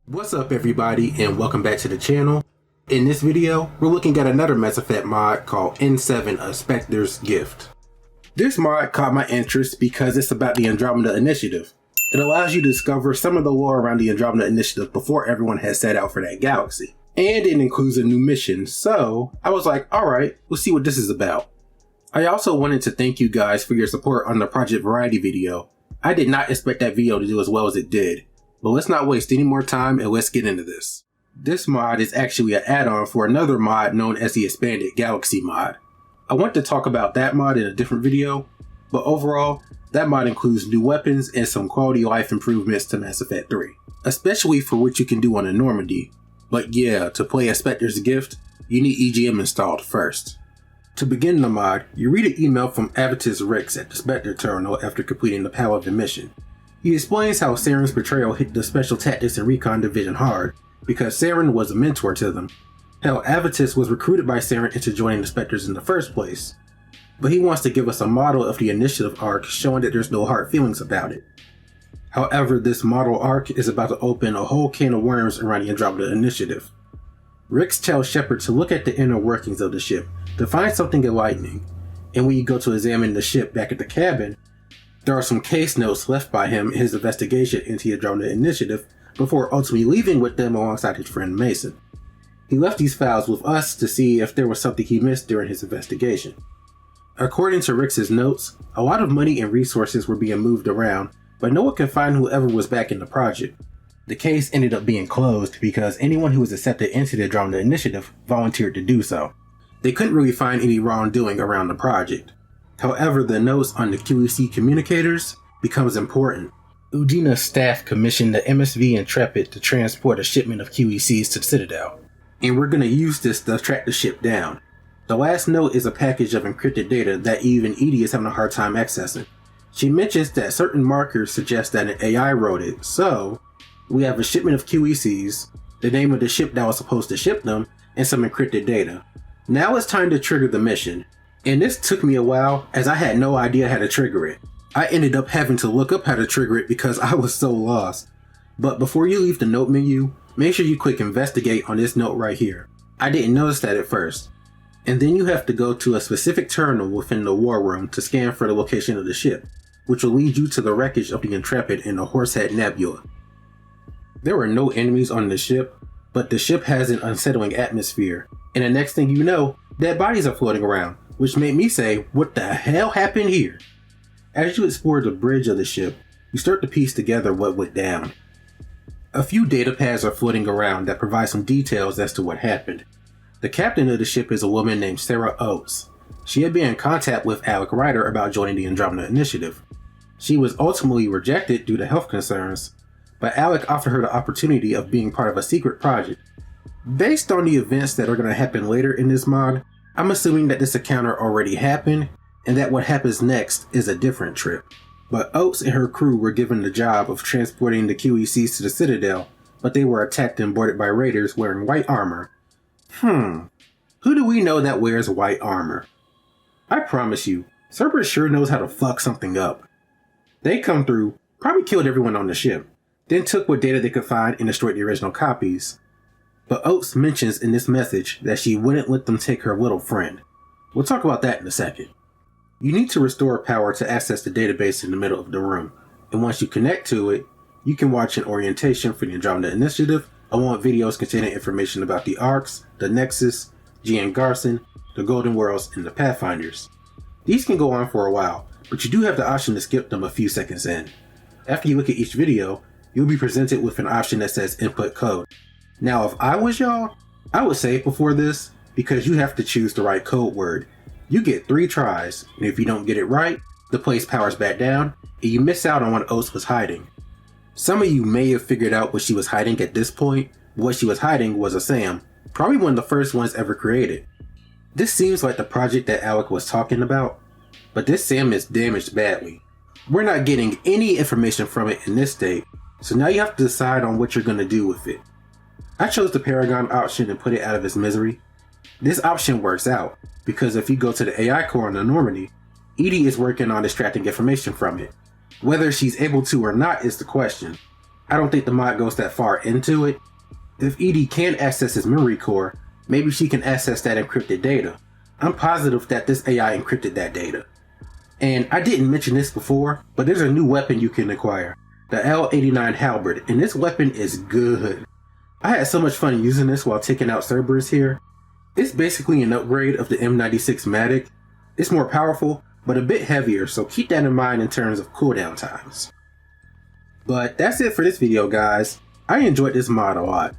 What's up everybody and welcome back to the channel. In this video, we're looking at another Mass Effect mod called N7 A Spectre's Gift. This mod caught my interest because it's about the Andromeda Initiative. It allows you to discover some of the lore around the Andromeda Initiative before everyone has set out for that galaxy. And it includes a new mission, so I was like, alright, let's see what this is about. I also wanted to thank you guys for your support on the Project Variety video. I did not expect that video to do as well as it did. But let's not waste any more time and let's get into this. This mod is actually an add-on for another mod known as the Expanded Galaxy mod. I want to talk about that mod in a different video, but overall, that mod includes new weapons and some quality of life improvements to Mass Effect 3, especially for what you can do on a Normandy. But yeah, to play as Spectre's Gift, you need EGM installed first. To begin the mod, you read an email from Avitus Rix at the Spectre terminal after completing the Paladin mission. He explains how Saren's betrayal hit the Special Tactics and Recon Division hard, because Saren was a mentor to them. How Avitus was recruited by Saren into joining the Spectres in the first place. But he wants to give us a model of the initiative arc showing that there's no hard feelings about it. However, this model arc is about to open a whole can of worms around the Andromeda Initiative. Rix tells Shepard to look at the inner workings of the ship to find something enlightening, and when you go to examine the ship back at the cabin, there are some case notes left by him in his investigation into the Andromeda Initiative before ultimately leaving with them alongside his friend Mason. He left these files with us to see if there was something he missed during his investigation. According to Rix's notes, a lot of money and resources were being moved around, but no one could find whoever was back in the project. The case ended up being closed because anyone who was accepted into the Andromeda Initiative volunteered to do so. They couldn't really find any wrongdoing around the project. However, the notes on the QEC communicators becomes important. Ugina's staff commissioned the MSV Intrepid to transport a shipment of QECs to the Citadel, and we're going to use this to track the ship down. The last note is a package of encrypted data that even Edie is having a hard time accessing. She mentions that certain markers suggest that an AI wrote it, so we have a shipment of QECs, the name of the ship that was supposed to ship them, and some encrypted data. Now it's time to trigger the mission. And this took me a while as I had no idea how to trigger it. I ended up having to look up how to trigger it because I was so lost. But before you leave the note menu, make sure you click investigate on this note right here. I didn't notice that at first. And then you have to go to a specific terminal within the war room to scan for the location of the ship, which will lead you to the wreckage of the Intrepid in the Horsehead Nebula. There were no enemies on the ship, but the ship has an unsettling atmosphere, and the next thing you know, dead bodies are floating around, which made me say, what the hell happened here? As you explore the bridge of the ship, you start to piece together what went down. A few data pads are floating around that provide some details as to what happened. The captain of the ship is a woman named Sarah Oates. She had been in contact with Alec Ryder about joining the Andromeda Initiative. She was ultimately rejected due to health concerns, but Alec offered her the opportunity of being part of a secret project. Based on the events that are going to happen later in this mod, I'm assuming that this encounter already happened, and that what happens next is a different trip. But Oates and her crew were given the job of transporting the QECs to the Citadel, but they were attacked and boarded by raiders wearing white armor. Who do we know that wears white armor? I promise you, Cerberus sure knows how to fuck something up. They come through, probably killed everyone on the ship, then took what data they could find and destroyed the original copies. But Oates mentions in this message that she wouldn't let them take her little friend. We'll talk about that in a second. You need to restore power to access the database in the middle of the room, and once you connect to it, you can watch an orientation for the Andromeda Initiative, along with videos containing information about the Arcs, the Nexus, Gian Garson, the Golden Worlds, and the Pathfinders. These can go on for a while, but you do have the option to skip them a few seconds in. After you look at each video, you'll be presented with an option that says input code. Now, if I was y'all, I would save before this because you have to choose the right code word. You get 3 tries, and if you don't get it right, the place powers back down, and you miss out on what Oates was hiding. Some of you may have figured out what she was hiding at this point. What she was hiding was a SAM, probably one of the first ones ever created. This seems like the project that Alec was talking about, but this SAM is damaged badly. We're not getting any information from it in this state, so now you have to decide on what you're going to do with it. I chose the Paragon option and put it out of its misery. This option works out, because if you go to the AI core on the Normandy, Edie is working on extracting information from it. Whether she's able to or not is the question. I don't think the mod goes that far into it. If Edie can access his memory core, maybe she can access that encrypted data. I'm positive that this AI encrypted that data. And I didn't mention this before, but there's a new weapon you can acquire, the L89 Halberd, and this weapon is good. I had so much fun using this while taking out Cerberus here. It's basically an upgrade of the M96 Matic. It's more powerful, but a bit heavier, so keep that in mind in terms of cooldown times. But that's it for this video, guys. I enjoyed this mod a lot.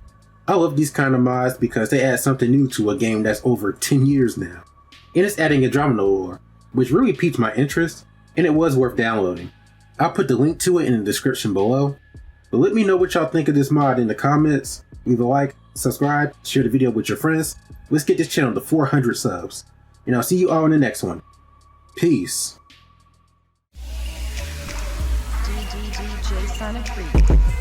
I love these kind of mods because they add something new to a game that's over 10 years now. And it's adding Andromeda lore, which really piqued my interest, and it was worth downloading. I'll put the link to it in the description below. But let me know what y'all think of this mod in the comments. Leave a like, subscribe, share the video with your friends. Let's get this channel to 400 subs. And I'll see you all in the next one. Peace. DJ SonicFreak.